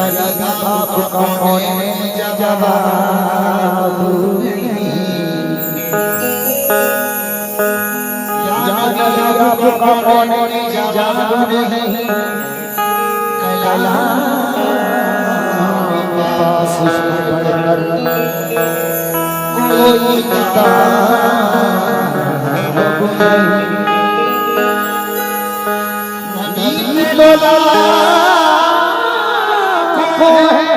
आपका कौन जवाब आपका कौन जवाब नहीं कलाम पास बढ़कर कोई किताब नहीं बोला को है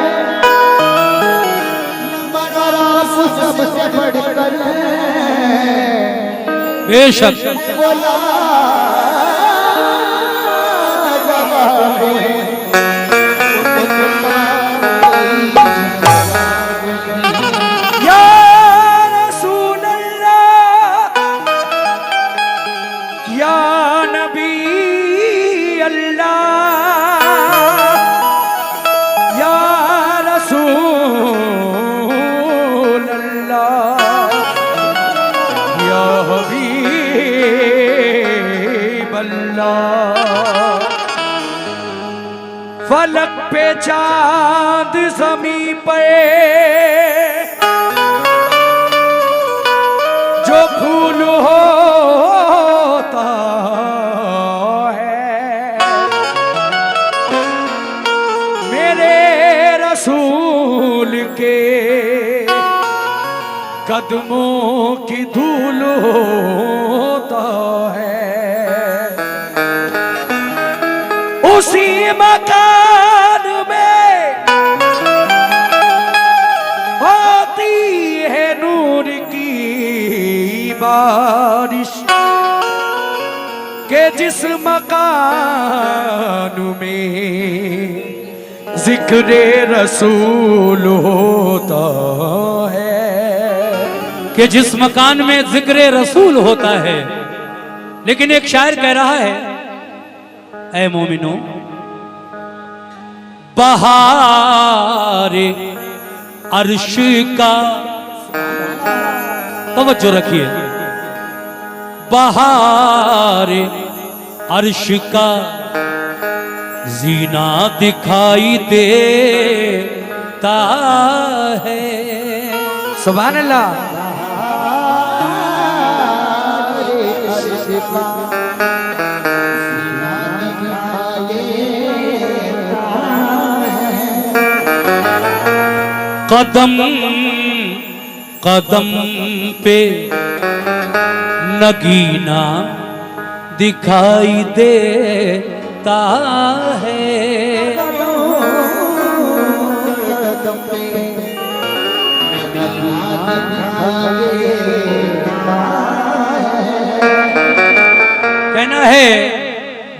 सबसे बढ़कर बेशक बोला या रसूल अल्लाह या नबी अल्लाह या रसूल अल्लाह या हबीब अल्लाह। फलक पे चांद ज़मीं पे जो फूल होता है मेरे रसूल के कदमों की धूल होता है। उसी मकान में होती है नूर की बारिश के जिस मकान में जिक्रे रसूल होता है, कि जिस मकान में जिक्रे रसूल होता है। लेकिन एक शायर कह रहा है, ऐ मोमिनो बहार अर्श का, तवज्जो रखिए, बहार अर्श का जीना दिखाई देता है। सुभान अल्लाह। कदम कदम पे नगीना दिखाई देता है। कहना है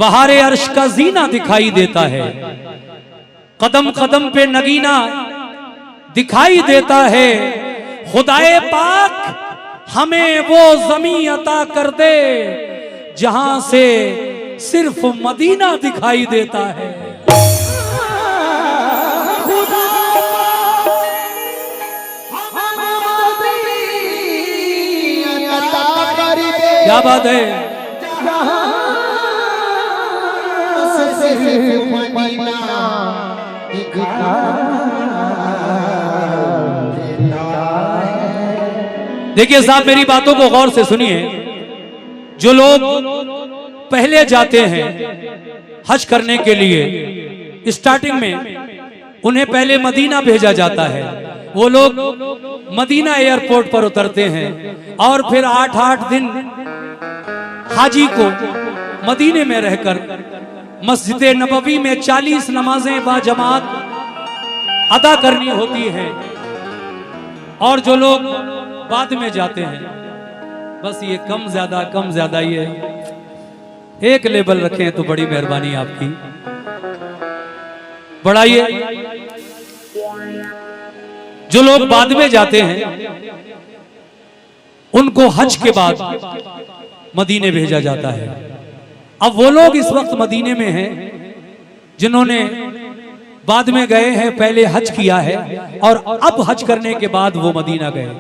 बहारे अर्श का जीना दिखाई देता है, कदम कदम पे नगीना दिखाई देता है। खुदाए पाक हमें वो ज़मीं अता कर दे जहां से सिर्फ मदीना दिखाई देता है। क्या बात है। देखिए साहब, मेरी बातों को गौर से सुनिए। जो लोग पहले जाते हैं हज करने के लिए, स्टार्टिंग में उन्हें पहले मदीना भेजा जाता है। वो लोग मदीना एयरपोर्ट पर उतरते हैं और फिर 8-8 दिन हाजी को मदीने में रहकर मस्जिद नबवी में 40 नमाजें बाजमात अदा करनी होती हैं। और जो लोग बाद में जाते हैं, बस ये कम ज्यादा ये एक लेवल रखें तो बड़ी मेहरबानी आपकी, बढ़ाइए। जो लोग बाद में जाते हैं उनको हज के बाद मदीने भेजा जाता है। अब वो लोग इस वक्त मदीने में हैं जिन्होंने बाद में गए हैं, पहले हज किया है और अब हज करने के बाद वो मदीना गए।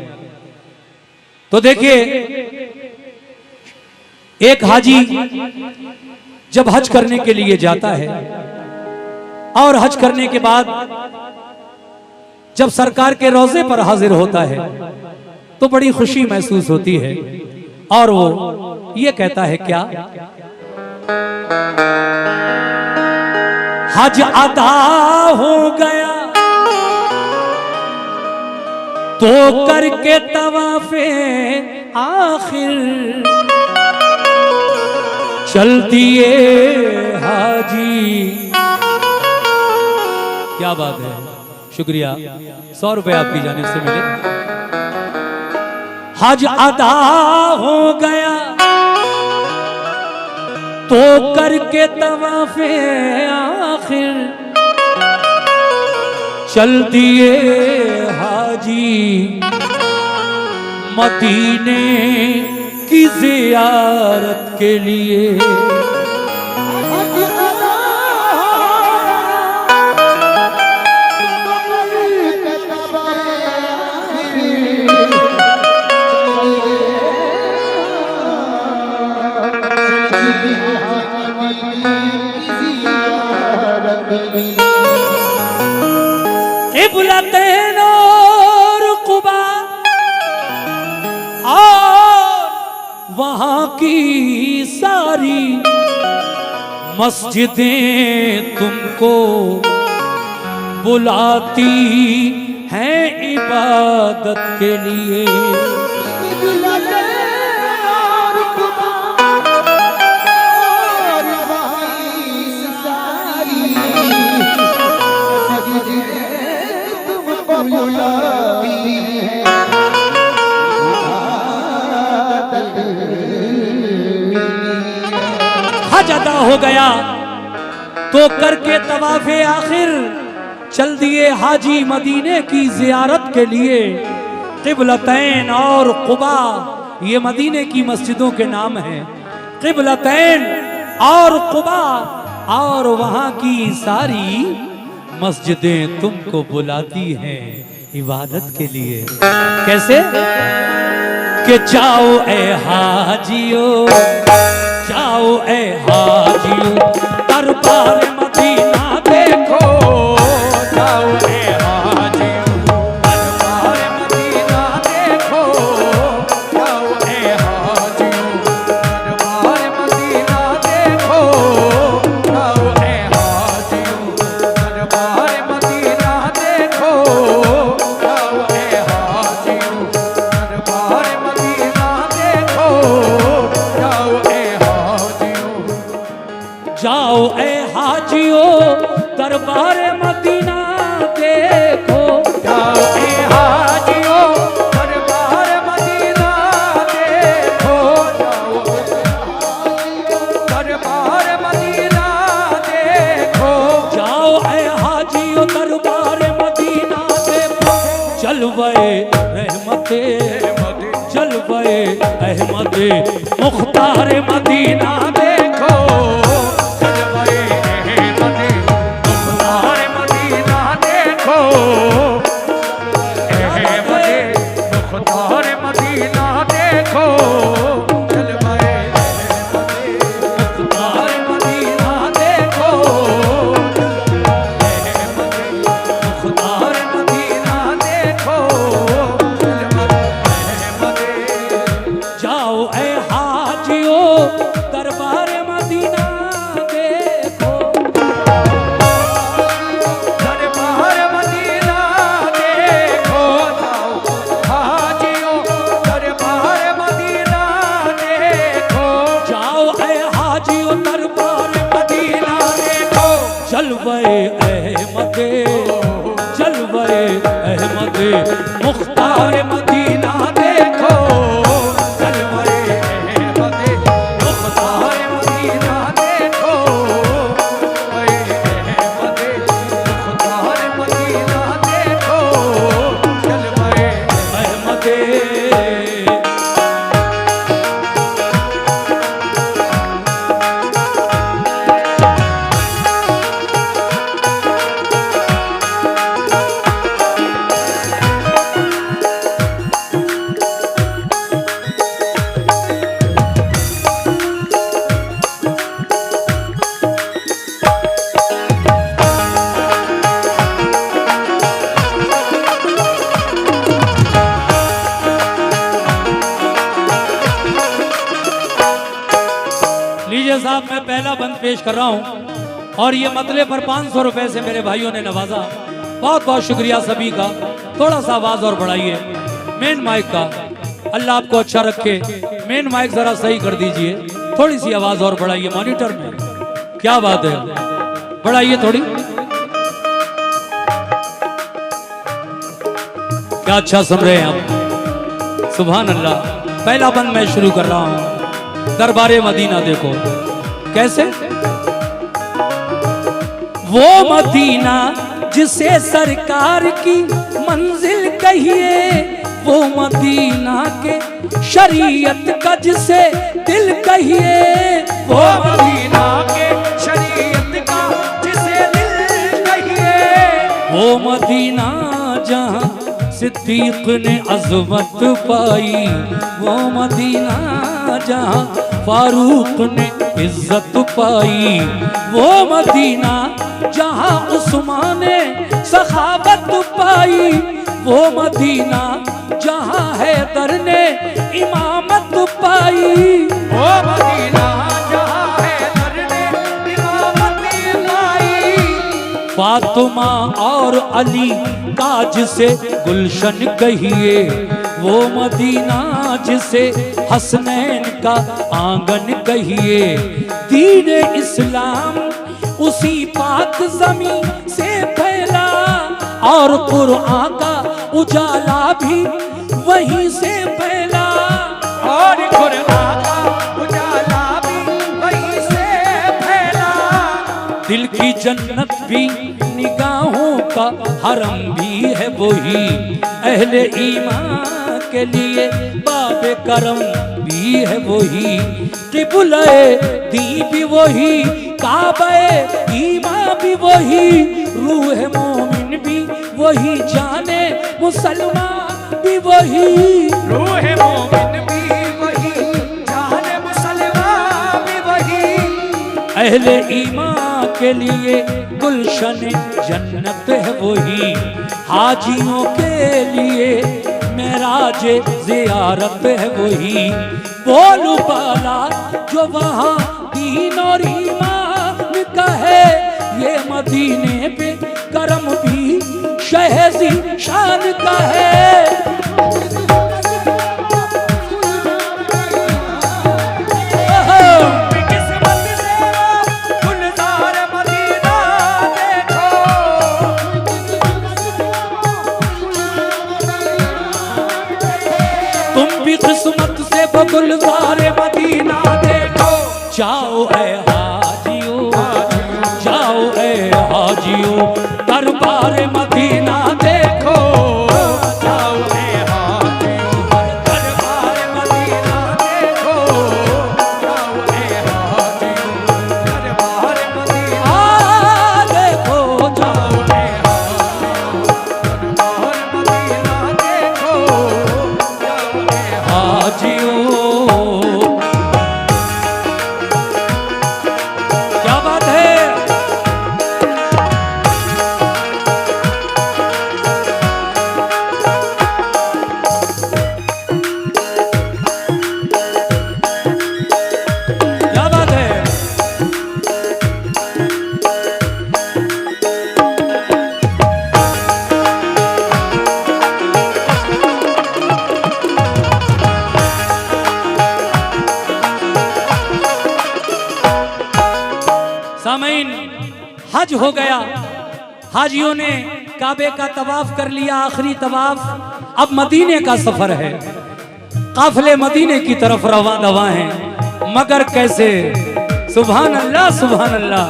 तो देखिए, एक हाजी जब हज करने के लिए जाता है और हज करने के बाद जब सरकार के रोजे पर हाजिर होता है तो बड़ी खुशी महसूस होती है और वो ये कहता है क्या, हज अदा हो गया तो करके तवाफे आखिर चल दिए हाजी। क्या बात है, शुक्रिया, 100 रुपए आपकी जानिब से मिले। हज अदा हो गया तो करके तवाफे आखिर चल दिए हाजी मदीने की जियारत के लिए। क़िबलतैन और कुबा और वहां की सारी मस्जिदें तुमको बुलाती हैं इबादत के लिए। हज अदा हो गया तो करके तवाफे आखिर चल दिए हाजी मदीने की जियारत के लिए। क़िबलतैन और कुबा ये मदीने की मस्जिदों के नाम हैं। क़िबलतैन और कुबा और वहां की सारी मस्जिदें तुमको बुलाती हैं इबादत के लिए। कैसे कि जाओ ए हाजियो, जाओ ए हाजियो दरबार मदीना देखो, जाओ ए हाजियो दरबार मदीना देखो, जाओ ए हाजियो दरबार मदीना देखो, जाओ ए हाजियो दरबार मदीना देखो, जाओ ए हाजियो दरबार मदीना देखो, जाओ ए जाओ ए हाजियो दरबार मदीना देखो, जाओ ए हाजियो दरबार मदीना देखो, जाओ दरबार मदीना देखो, जाओ ए हाजियो दरबार मदीना देखो। जलवे रहमते जलवे अहमदे मुख्तार मदीना देखो, जलवे अहमदे मुख्तार मदीना देखो, जलवे अहमदे मुख्तार मदीना देखो, अहमदे मुख्तार मदीना देखो, जलवे अहमदे। पेश कर रहा हूँ और ये मतले पर 500 रुपए से मेरे भाइयों ने नवाजा। बहुत बहुत शुक्रिया सभी का। थोड़ा सा आवाज और बढ़ाइए मेन माइक का। अल्लाह आपको अच्छा रखे। मेन माइक जरा सही कर दीजिए। थोड़ी सी आवाज और बढ़ाइए मॉनिटर में। क्या बात है, बढ़ाइए थोड़ी। क्या अच्छा सुन रहे हैं आप, सुभान अल्लाह। पहला बंद मैं शुरू कर रहा हूं। दरबारे मदीना देखो कैसे। वो मदीना जिसे सरकार की मंजिल कहिए, वो मदीना के शरीयत का जिसे दिल कहिए, वो मदीना के शरीयत का जिसे दिल कहिए, वो मदीना जहां सिद्दीक ने अज़मत पाई, वो मदीना जहां फारूक ने इज्जत पाई, वो मदीना जहां उस्मान ने सखावत पाई, वो मदीना जहां हैदर ने इमामत पाई, वो मदीना जहां हैदर ने इमामत पाई। फातिमा और अली ताज से गुलशन कहिए, वो मदीना जिसे हसनैन का आंगन कहिए, दीन इस्लाम उसी पाक ज़मीन से फैला और कुरान का उजाला भी वहीं से फैला, और कुरान का उजाला भी वहीं से फैला। दिल की जन्नत भी निगाहों का हरम भी है वही, अहले ईमान के लिए बाबे करम भी है वही, किबले दी भी वही, काबे ईमान भी वही, रूह मोमिन भी वही, जाने मुसलमान भी वही, रूह मोमिन भी वही, जाने मुसलमान भी वही। अहले ईमान के लिए गुलशन जन्नत है वही, हाजियों के लिए मेराज ज़ियारत है वही, बोलू बाला जो वहाँ दीन और ईमान का है, ये मदीने पे करम भी शहज़ी शान का है। किस्मत से वो गुलज़ारे मदीना देखो, जाओ ऐ हाजियो, जाओ ऐ हाजियो, दरबार मदीना देखो, जाओ ऐ हाजियो, दरबार मदीना देखो, जाओ ऐ हाजियो, दरबार मदीना देखो, जाओ ऐ हाजियो, दरबार मदीना देखो। क्या बात है। क्या बात है। सामईन, हज हो गया, हाजियों ने काबे का तवाफ कर लिया, आखिरी तवाफ। अब मदीने का सफर है, काफिले मदीने की तरफ रवा दवा हैं, मगर कैसे। सुभान अल्लाह, सुभान अल्लाह।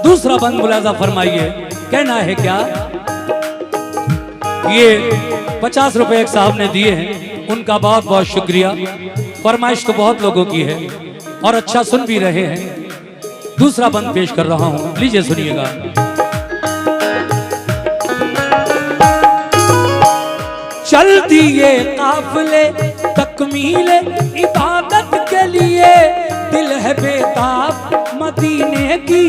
दूसरा बंद मुलाजा फरमाइए, कहना है क्या। ये 50 रुपए एक साहब ने दिए हैं, उनका बहुत बहुत शुक्रिया। फरमाइश तो बहुत लोगों की है और अच्छा सुन भी रहे हैं। दूसरा बंद पेश कर रहा हूं, लीजिए सुनिएगा। चल दिए काफिले तकमीले इबादत के लिए, दिल है बेताब मदीने की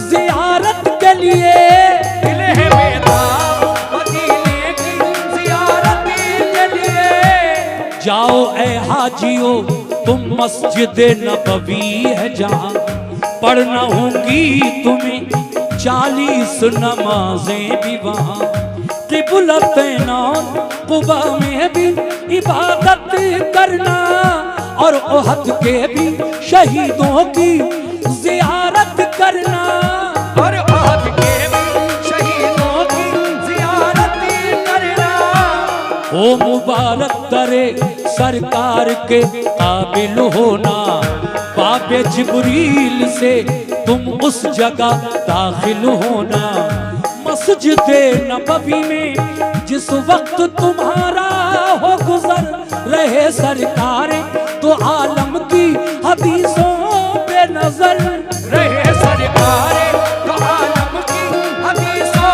जियारत के लिए, दिल है बेताब मदीने की जियारत के लिए। जाओ ऐ हाजियो तुम मस्जिद नबवी है जहां, पढ़ना होंगी तुम्हें 40 नमाजें भी वहाँ किबलतैन कुबा में भी इबादत करना, और ओहद के भी शहीदों की जियारत करना, और ओहद के भी शहीदों की जियारत करना। ओ मुबारक दरे सरकार के काबिल होना, बाबे जिब्रील से तुम उस जगह दाखिल होना। मस्जिद नबवी में जिस वक्त तुम्हारा हो गुजर रहे सरकार, तो आलम की हदीसों पे नजर रहे सरकार, तो आलम की हदीसों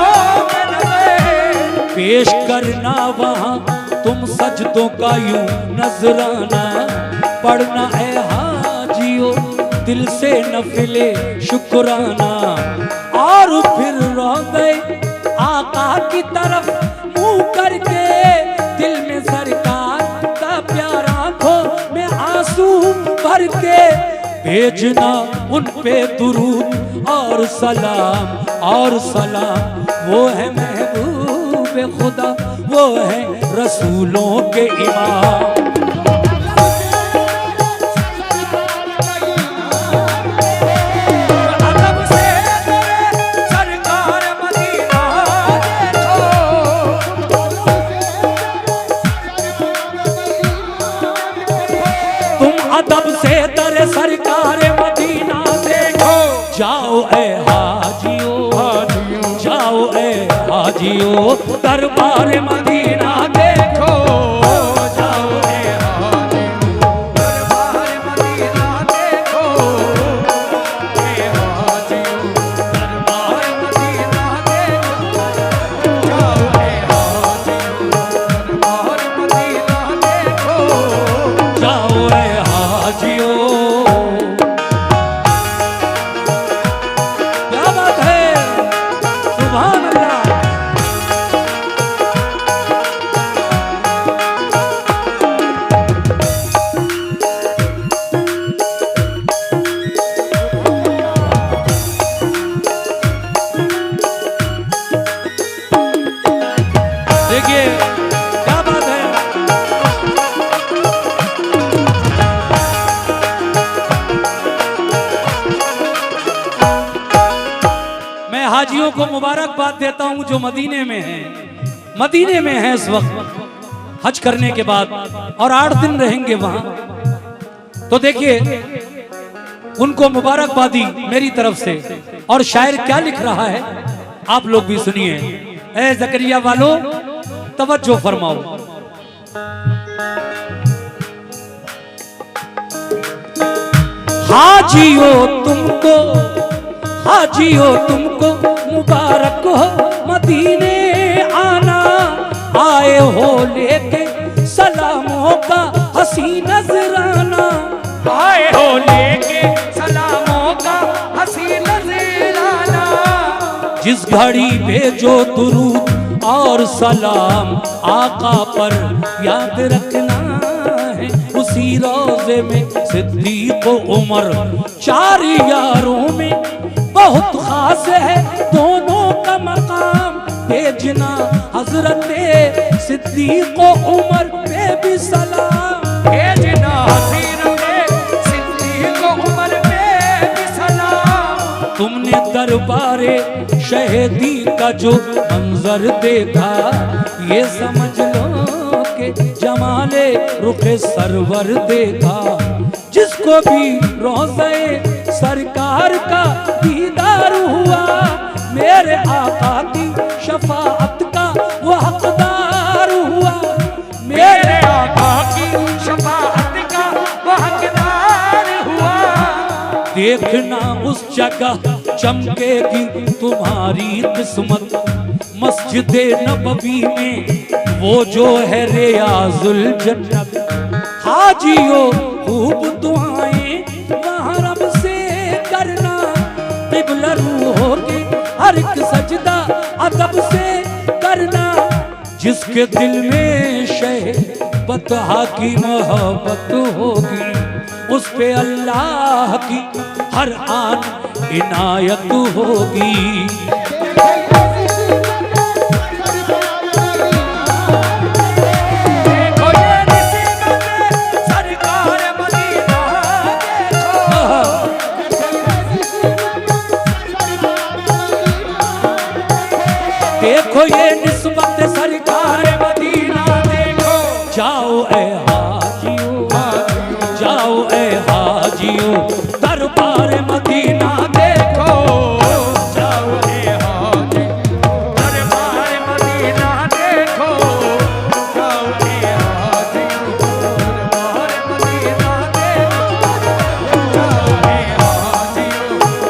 पे नजर। पेश करना वहाँ तुम सजदों का यूं नजराना, पढ़ना है हाजियो दिल से नफिले शुक्राना, और फिर रो गए आका की तरफ मुंह करके, दिल में सरकार का प्यार आंखों में आंसू भर के, भेजना उन पे दुरूद और सलाम, वो है महबूब खुदा, वो है रसूलों के इमाम। अदब से दर सरकार मदीना देखो, जाओ ए हाजियो, जाओ ए हाजियो दरबार मदीना देखो, जाओ ए हाजियो दरबार मदीना देखो, ए हाजियो दरबार मदीना देखो, जाओ ए हाजियो दरबार मदीना देखो, जाओ ए हाजियो। क्या बात है, सुभान अल्लाह। देखिए क्या बात है, मैं हाजियों को मुबारकबाद देता हूं जो मदीने में हैं, मदीने में हैं इस वक्त हज करने के बाद, और 8 दिन रहेंगे वहां। तो देखिए उनको मुबारकबादी मेरी तरफ से। और शायर क्या लिख रहा है आप लोग भी सुनिए। ए जकरिया वालों तवज्जो फरमाओ। हाजियो तुमको, हाजियो तुमको मुबारक हो मदीने आना, आए हो लेके सलामों का हसी नजराना, आए हो लेके सलामों का हसी नजराना। जिस घड़ी भेजो दुरूद और सलाम आका पर याद रखना है, उसी रोजे में सिद्दीक उमर 4 यारों में बहुत खास है दोनों का मकाम। भेजना हजरत सिद्दीक उमर पे भी सलाम, भेजना हजरत सिद्दीक उमर पे भी सलाम। तुमने दरबारे शहीदी का जो मंजर देखा, ये समझ लो के जमाले रुखे सरवर देखा। जिसको भी रोज़े सरकार का दीदार हुआ, मेरे आका की शफाअत का वो हकदार हुआ, मेरे आका की शफाअत का वो हकदार हुआ। देखना उस जगह चमकेगी तुम्हारी किस्मत, मस्जिद नबवी में वो जो है रियाजुल जन्नत। हाजियो खूब दुआएं वहाँ रब से करना, क़िबला रूहों के हर एक सजदा अदब से करना। जिसके दिल में शहबत की मोहब्बत होगी, उस पे अल्लाह की हर आन इनायत होगी। देखो ये नसीबत सरकार मदीना देखो ये निस्बत सरकार मदीना देखो। जाओ ए हाजियो जाओ ए हाजियो दरबार मदीना देखो जाओ रे हाजी दरबार मदीना देखो। जाओ रे हाजी दरबार मदीना देखो। जाओ रे हाजी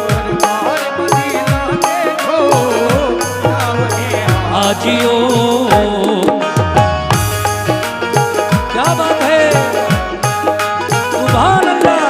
दरबार मदीना देखो। जाओ रे हाजियो। क्या बात है, सुभान अल्लाह।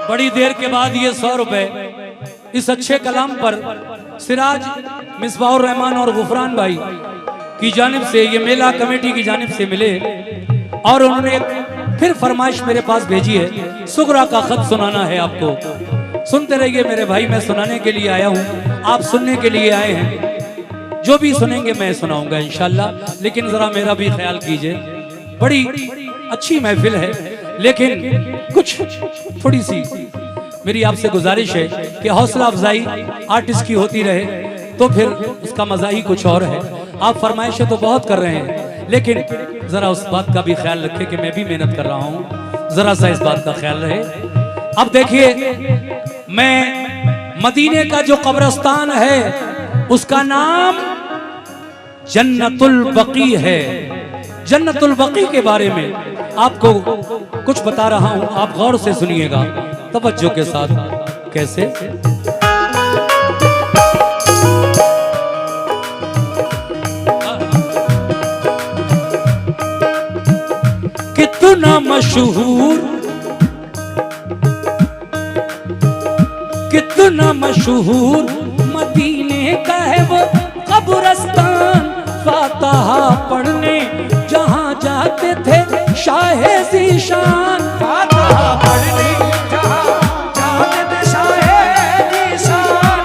बड़ी देर के बाद ये 100 रुपए इस अच्छे कलाम पर सिराज मिसबाहुर रहमान और गुफरान भाई की जानिब से, ये मेला कमेटी की जानिब से मिले और उन्होंने फिर फरमाइश मेरे पास भेजी है, सुगरा का खत सुनाना है आपको। सुनते रहिए मेरे भाई, मैं सुनाने के लिए आया हूँ, आप सुनने के लिए आए हैं। जो भी सुनेंगे मैं सुनाऊंगा इंशाल्लाह, लेकिन जरा मेरा भी ख्याल कीजिए। बड़ी अच्छी महफिल है, लेकिन कुछ थोड़ी सी मेरी आपसे गुजारिश है कि हौसला अफजाई आर्टिस्ट की होती रहे तो फिर उसका मजा ही कुछ और है। आप फरमाइशें तो बहुत कर रहे हैं, लेकिन जरा उस बात का भी ख्याल रखें कि मैं भी मेहनत कर रहा हूँ, जरा सा इस बात का ख्याल रहे। अब देखिए, मैं मदीने का जो कब्रिस्तान है उसका नाम जन्नतुल बकी है। जन्नतुल बकी के बारे में आपको कुछ बता रहा हूं, आप गौर से सुनिएगा तवज्जो के साथ। कैसे? कितना मशहूर, कितना मशहूर मदीने का है वो कब्रिस्तान। फातिहा पढ़ने जहां जाते थे शाहे ज़ीशान। फातिहा पढ़ने जहां जाते थे शाहे ज़ीशान।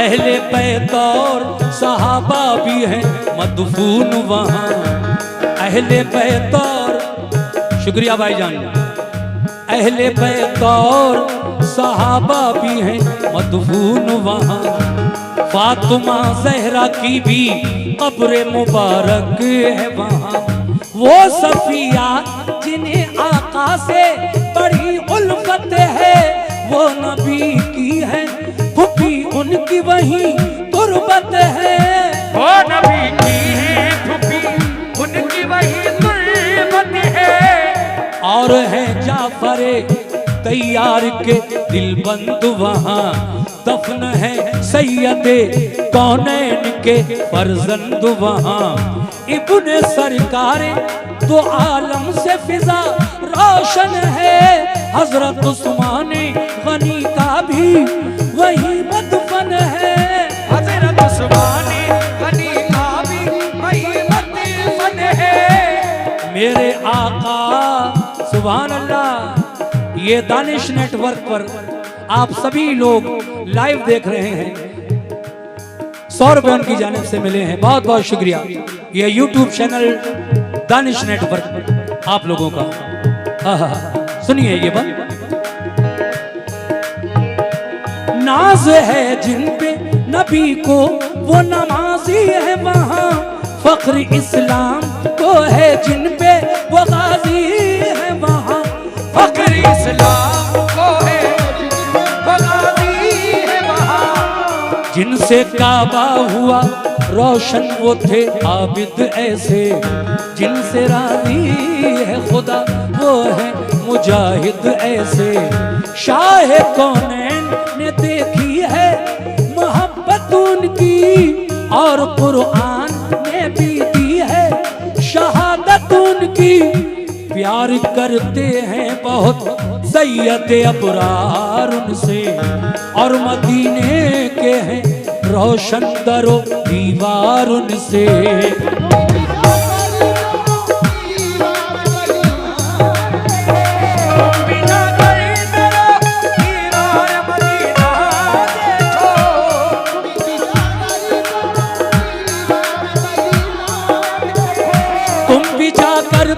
अहले बैत और सहाबा भी हैं मदफून वहां। अहले बैत और, शुक्रिया भाईजान, अहले बैत और सहाबा भी हैं मदफून वहां। फातिमा ज़हरा की भी कब्र मुबारक है वहां। वो सफिया जिन्हें आका से बड़ी उल्फत है, वो नबी की है फुफी उनकी वही तुरबत है। वो नबी की है फुफी उनकी वही तुरबत है। और है जाफरे तैयार के दिलबंद वहां। दफन है सैयदे कौनैन के फर्जंद वहां। इब्ने सरकारे तो आलम से फिजा रोशन है। हजरत उस्माने गनी का भी वही मदफन है। हजरत उस्माने गनी का भी वही मदफन है। मेरे आका सुभान अल्लाह। ये दानिश नेटवर्क पर आप सभी लोग लाइव देख रहे हैं, 100 रुपए उनकी जानिब से मिले हैं, बहुत बहुत शुक्रिया। ये यूट्यूब चैनल दानिश नेटवर्क पर आप लोगों का। सुनिए ये बात, नाज है जिन पे नबी को वो नमाजी है वहां। फख्र इस्लाम को है जिन पे वो गाजी है वहां। फख्र इस्लाम को है वो गाजी है वहां। जिनसे काबा हुआ रोशन वो थे आबिद ऐसे। जिनसे रानी है खुदा वो है मुजाहिद ऐसे। शाह कौनैन ने देखी है मोहब्बत उनकी और कुरान में भी दी है शहादत उनकी। प्यार करते हैं बहुत सैयद अबरार उनसे और मदीने के हैं रोशन दरो दीवार उनसे।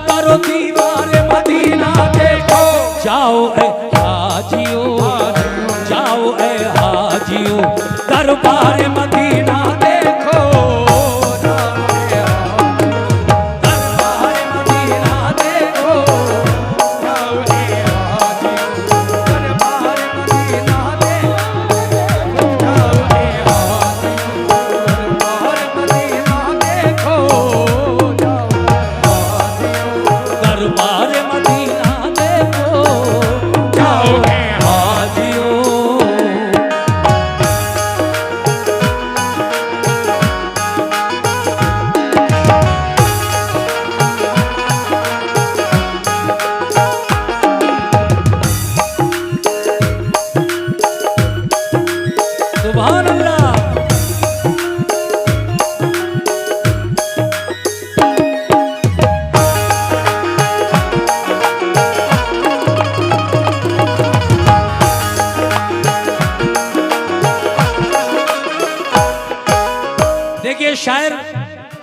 करो दीवार मदीना देखो, जाओ ए हाजियो, जाओ ए हाजियो दरबार मदीना देखो, दरबार मदीना देखो, जाओ ए हाजियो दरबार मदीना देखो, जाओ ए हाजियो दरबार मदीना देखो, दरबार मदीना देखो, जाओ ए हाजियो। सुभान अल्लाह। देखिए शायर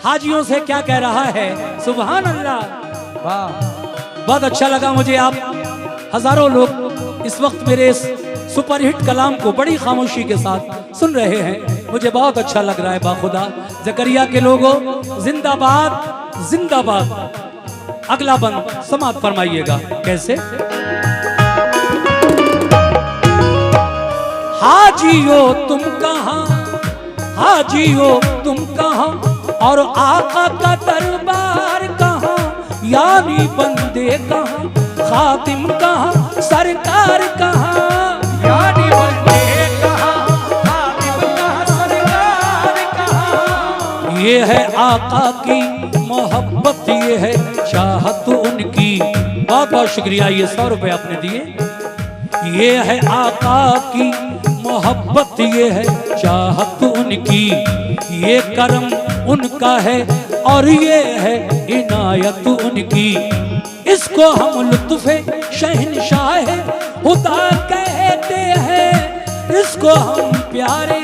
हाजियों से क्या कह रहा है। सुभान अल्लाह, वाह, बहुत अच्छा लगा मुझे। आप हजारों लोग इस वक्त मेरे इस सुपरहिट कलाम को बड़ी खामोशी के साथ सुन रहे हैं, मुझे बहुत अच्छा लग रहा है। बाखुदा जकरिया के लोगों जिंदाबाद जिंदाबाद। अगला बंद समाप्त फरमाइएगा। कैसे? हाजियो तुम कहाँ, हाजियो तुम कहाँ और आका का दरबार कहाँ, यानी बंदे कहाँ, खातिम कहाँ, सरकार कहाँ, यानी बंदे कहाँ, खातिम कहाँ, सरकार कहाँ। ये है आका की मोहब्बत, ये है चाहत उनकी। बहुत बहुत शुक्रिया, ये 100 रुपए आपने दिए। ये है आका की मोहब्बत, ये है चाहत उनकी, ये करम उनका है और ये है इनायत उनकी। इसको हम लुत्फ़े शहंशाह खुदा कहते हैं, इसको हम प्यारे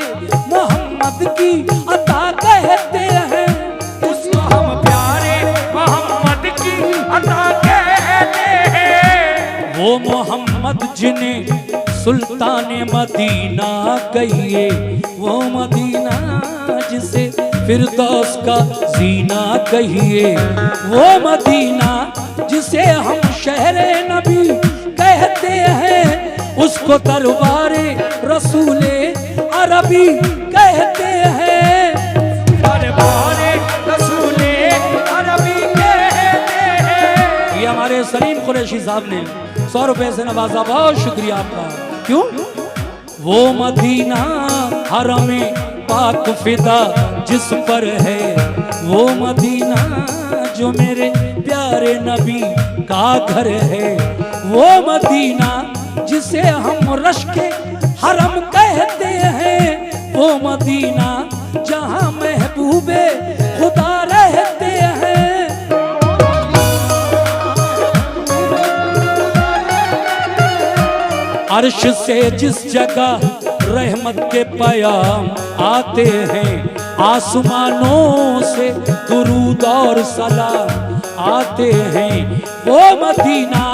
मोहम्मद की अता कहते हैं, इसको हम प्यारे मोहम्मद की अता कहते हैं। वो मोहम्मद जिन्हें सुल्तान मदीना कहिए, वो मदीना जिसे फिरदौस का जीना कहिए, वो मदीना जिसे हम शहरे नबी कहते हैं, उसको दरबारे रसूले अरबी कहते हैं, दरबारे रसूले अरबी कहते हैं। ये हमारे सलीम कुरैशी साहब ने 100 रुपए से नवाजा, बहुत शुक्रिया आपका। क्यों? वो मदीना हरमे पाक फिदा जिस पर है, वो मदीना जो मेरे प्यारे नबी का घर है, वो मदीना जिसे हम रश्के हरम कहते हैं, वो मदीना जहां महबूबे खुदा रहते हैं। अर्श से जिस जगह रहमत के पयाम आते हैं, आसमानों से दुरूद और सलाम आते हैं, वो मदीना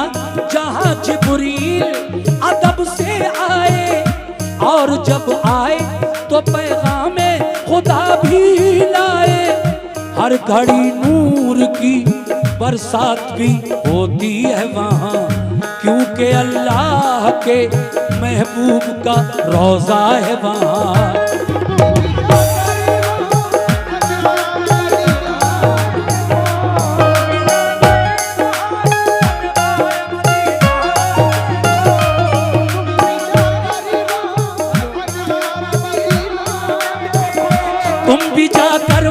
जहां जिब्रील अदब से आए और जब आए तो पैगामे खुदा भी लाए। हर घड़ी नूर की बरसात भी होती है वहाँ, क्योंकि अल्लाह के महबूब का रोजा है वहाँ।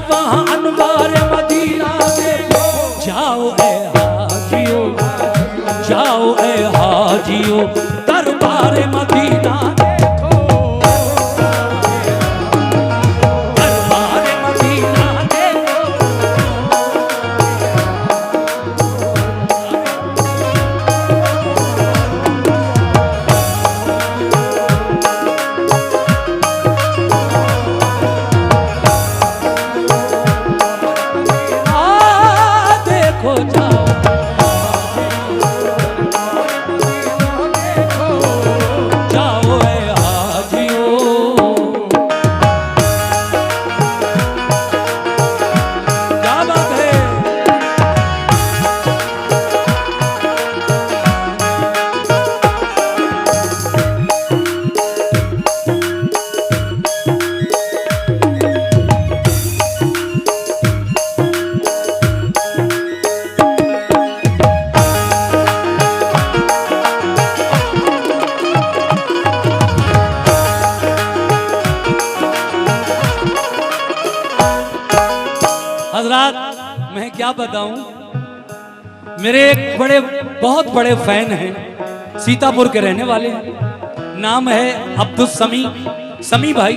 वहाँ अनवार मदीना देखो। जाओ ए हाजियो, जाओ ए हाजियो, दरबार मदीना देखो, दरबार मदीना देखो। देखो जाओ, जाओ ए हाजियो। क्या बात है। हजरात, मैं क्या बताऊं, मेरे एक बहुत बड़े फैन हैं, सीतापुर के रहने वाले हैं, नाम है अब्दुल समी भाई।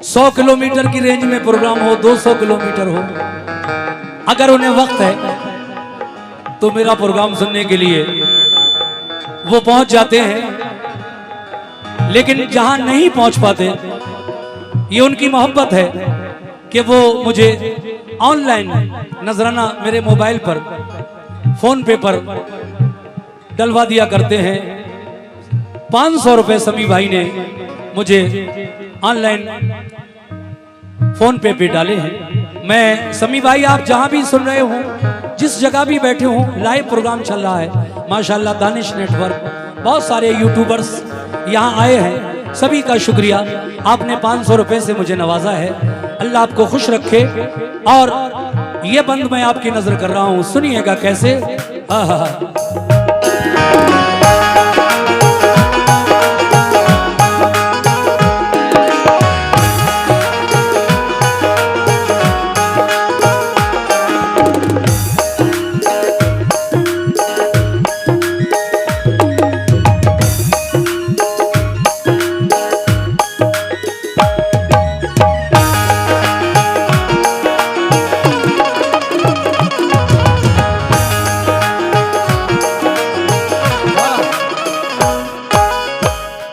100 किलोमीटर की रेंज में प्रोग्राम हो, 200 किलोमीटर हो, अगर उन्हें वक्त है तो मेरा प्रोग्राम सुनने के लिए वो पहुंच जाते हैं। लेकिन जहां नहीं पहुंच पाते, ये उनकी मोहब्बत है कि वो मुझे ऑनलाइन नजराना मेरे मोबाइल पर, फोन पे पर डलवा दिया करते हैं। 500 रुपए समी भाई ने मुझे ऑनलाइन फोन पे डाले हैं। मैं समी भाई, आप जहां भी सुन रहे हो, जिस जगह भी बैठे हो, लाइव प्रोग्राम चल रहा है माशाल्लाह। दानिश नेटवर्क, बहुत सारे यूट्यूबर्स यहाँ आए हैं, सभी का शुक्रिया। आपने 500 रुपए से मुझे नवाजा है, अल्लाह आपको खुश रखे। और ये बंद मैं आपकी नजर कर रहा हूं, सुनिएगा कैसे। आहा,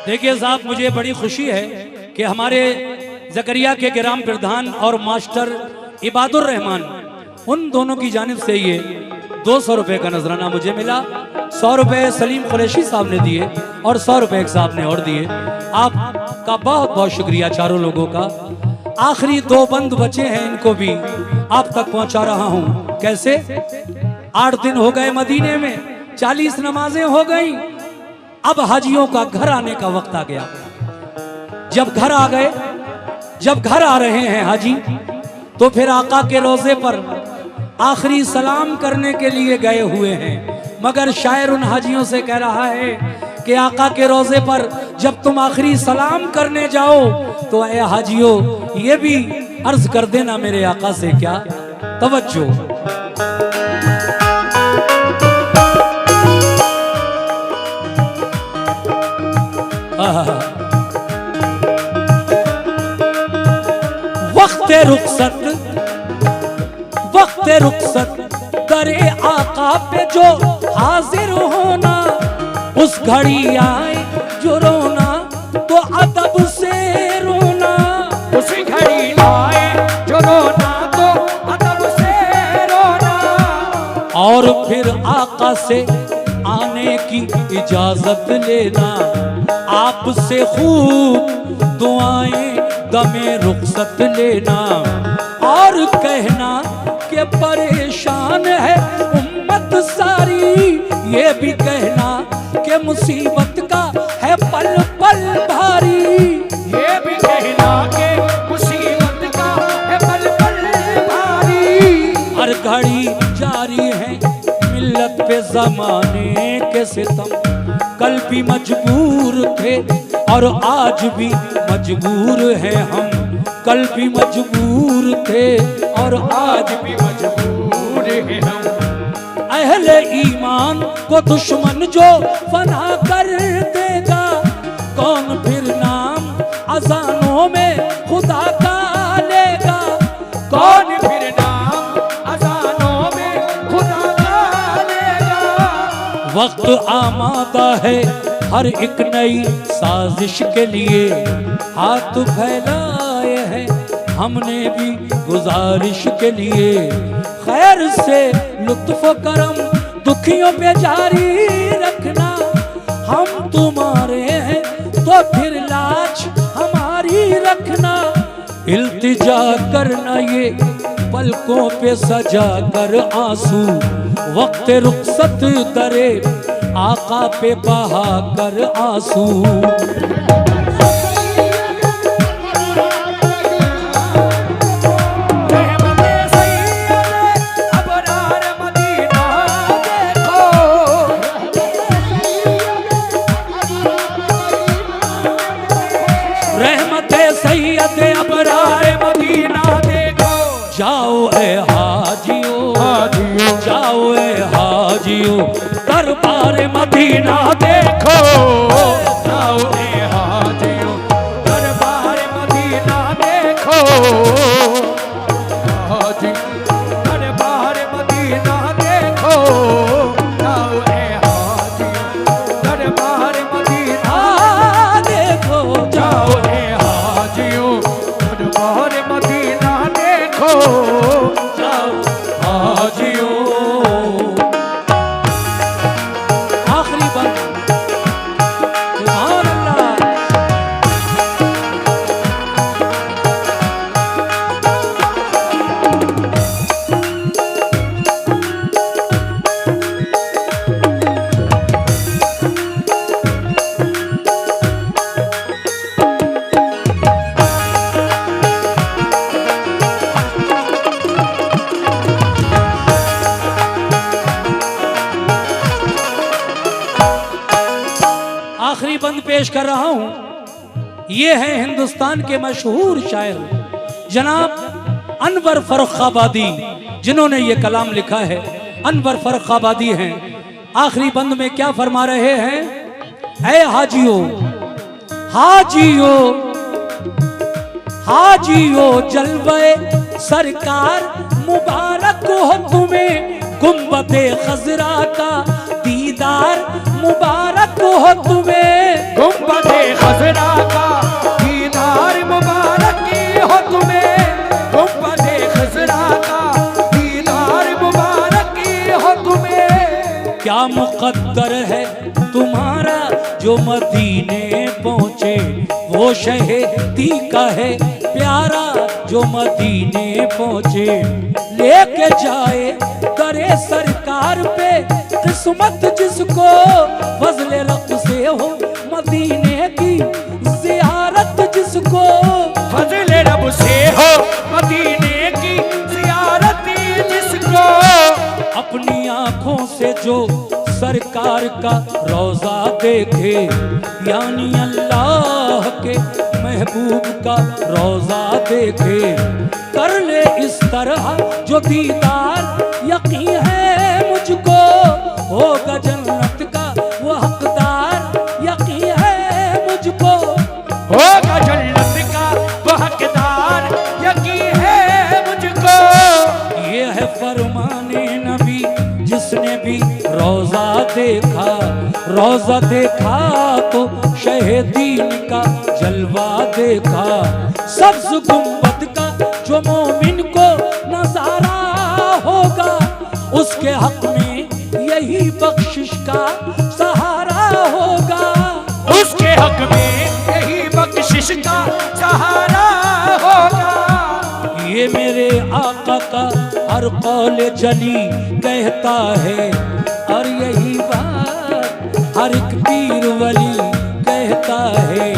देखिए साहब, मुझे बड़ी खुशी है कि हमारे जकरिया के ग्राम प्रधान और मास्टर इबादुर रहमान, उन दोनों की जानिब से ये 200 रुपए का नजराना मुझे मिला। 100 रुपए सलीम कुरैशी साहब ने दिए और 100 रुपए एक साहब ने और दिए। आपका बहुत बहुत शुक्रिया चारों लोगों का। आखिरी 2 बंद बचे हैं, इनको भी आप तक पहुंचा रहा हूं। कैसे? 8 दिन हो गए मदीने में, 40 नमाजें हो गई। अब हाजियों का घर आने का वक्त आ गया। जब घर आ गए, जब घर आ रहे हैं हाजी, तो फिर आका के रोजे पर आखिरी सलाम करने के लिए गए हुए हैं। मगर शायर उन हाजियों से कह रहा है कि आका के रोजे पर जब तुम आखिरी सलाम करने जाओ तो ए हाजियों, ये भी अर्ज कर देना मेरे आका से, क्या तवज्जो। वक्त रुखसत करे आका पे जो हाजिर होना, उस घड़ी आए जो रोना तो अदब से रोना। उस घड़ी आए जो रोना तो अदब से रोना। और फिर आका से आने की इजाजत लेना, आपसे खूब दुआएं दमे रुखसत लेना। और कहना कि परेशान है उम्मत सारी, ये भी कहना कि मुसीबत का है पल पल भारी। ये भी कहना कि मुसीबत का है पल पल भारी। हर घड़ी जारी है मिल्लत पे जमाने के सितम, कल भी मजबूर थे और आज भी मजबूर हैं हम। कल भी मजबूर थे और आज भी मजबूर हैं हम। अहले ईमान को दुश्मन जो फना कर देगा, कौन फिर नाम अजानों में खुदा का लेगा। कौन फिर नाम अजानों में खुदा का लेगा। वक्त आमादा है हर एक नई साजिश के लिए, हाथ फैलाए हैं हमने भी गुजारिश के लिए। खैर से लुत्फ करम दुखियों पे जारी रखना, हम तुम्हारे हैं तो फिर लाज हमारी रखना। इल्तिजा करना ये पलकों पे सजा कर आंसू, वक्त रुखसत दरे आका पे बहा कर आंसू। जाओ ए हाजियो, जाओ ए हाजियो, दरबार मदीना देखो। जाओ ए हाजियो, दरबार मदीना देखो। हाजी दरबार मदीना देखो। जाओ ए हाजियो, दरबार मदीना देखो। जाओ ए हाजियो, दरबार मदीना देखो। जाओ हाजियो। आखिरी बात सुभान अल्लाह। आखिरी बंद पेश कर रहा हूं। ये है हिंदुस्तान के मशहूर शायर जनाब अनवर फर्रुखाबादी, जिन्होंने ये कलाम लिखा है। अनवर फर्रुखाबादी हैं। आखिरी बंद में क्या फरमा रहे हैं? ऐ हाजियो, हाजियो, हाजियो जलवे सरकार मुबारक हो तुम्हें। गुंबदे खजरा का दीदार मुबारक हो तुम्हें। गुंबदे खजरा का दीदार मुबारक हो तुम्हें। गुंबदे खजरा का दीदार मुबारक हो तुम्हें। क्या मुकद्दर है तुम्हारा जो मदीने पहुँचे, वो शहीदी का है प्यारा जो मदीने पहुँचे। लेके जाए करे सरकार पे किस्मत जिसको, फजले रब से हो मदीने की जियारत जिसको। फजले रब से हो मदीने की जियारत जिसको। अपनी आंखों से जो सरकार का रोजा देखे, यानी अल्लाह के महबूब का रोजा देखे। कर ले इस तरह जो दीदार यकीन है मुझको, होगा जन्नत का वो हकदार यकीन है मुझको। होगा जन्नत का वो हकदार यकीन है मुझको। ये है फरमाने नबी जिसने भी रोजा देखा, रोजा देखा तो शहीदीन का जलवा देखा। सब्ज गुंबद का जो मोमिन को नजारा होगा, उसके हक में यही बख्शिश का सहारा होगा। उसके हक में यही बख्शिश का सहारा होगा। ये मेरे आका का हर कौल जली कहता है, और यही बात हर एक पीर वली कहता है।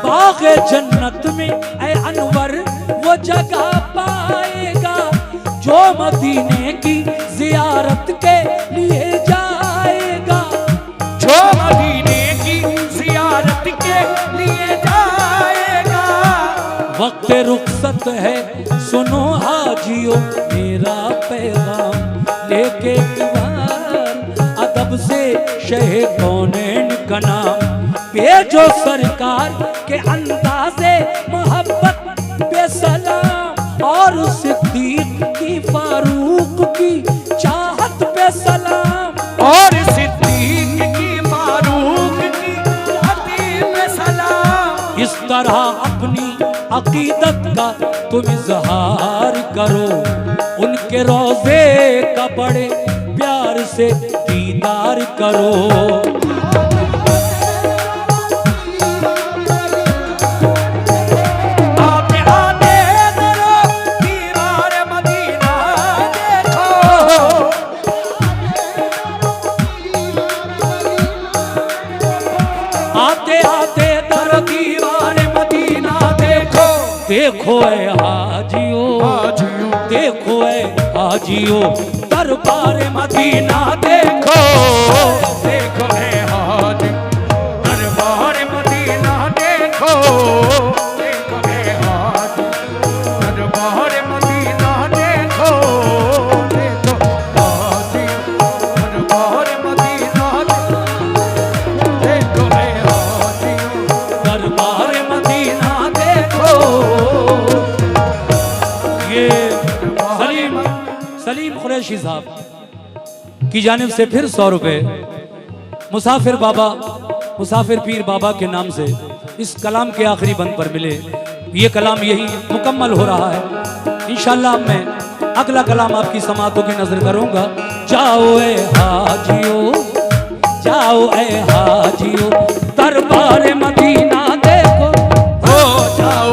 बाग़े जन्नत में ऐ अनवर वो जगह पाएगा जो मदीने की जियारत के लिए जाएगा। जो मदीने की जियारत के लिए जाएगा। वक्त रुख फुर्सत है सुनो हाजियो मेरा पैगाम लेके किवार अदब से शह कौनैन का नाम भेजो सरकार के अंदाज़े मोहब्बत पे सलाम और सिद्दीक की फारूक की चाहत पे सलाम और सिद्दीक की फारूक की चाहत पे सलाम। इस तरह अपनी अकीदत का तुम इजहार करो उनके रोजे का बड़े प्यार से दीदार करो। आते आते तेरा दीवार मदीना देखो, आते आते तेरा दीवार मदीना देखो। देखो ए हाजियो हाजियो देखो ए हाजियो दरबार मदीना देखो देखो है हाज दरबार मदीना देखो, देखो है हाज दरबार मदीना देखो, देखो हाज दरबार मदीना देखो है हाज दरबार मदीना देखो। ये सलीम कुरैशी साहब की जानिब से फिर 100 रुपए मुसाफिर बाबा मुसाफिर पीर बाबा के नाम से इस कलाम के आखिरी बंद पर मिले। ये कलाम यही मुकम्मल हो रहा है। इंशाअल्लाह मैं अगला कलाम आपकी समातों की नजर करूंगा। जाओ ए हाजियो जाओ ए हाजियो दरबार मदीना देखो हो जाओ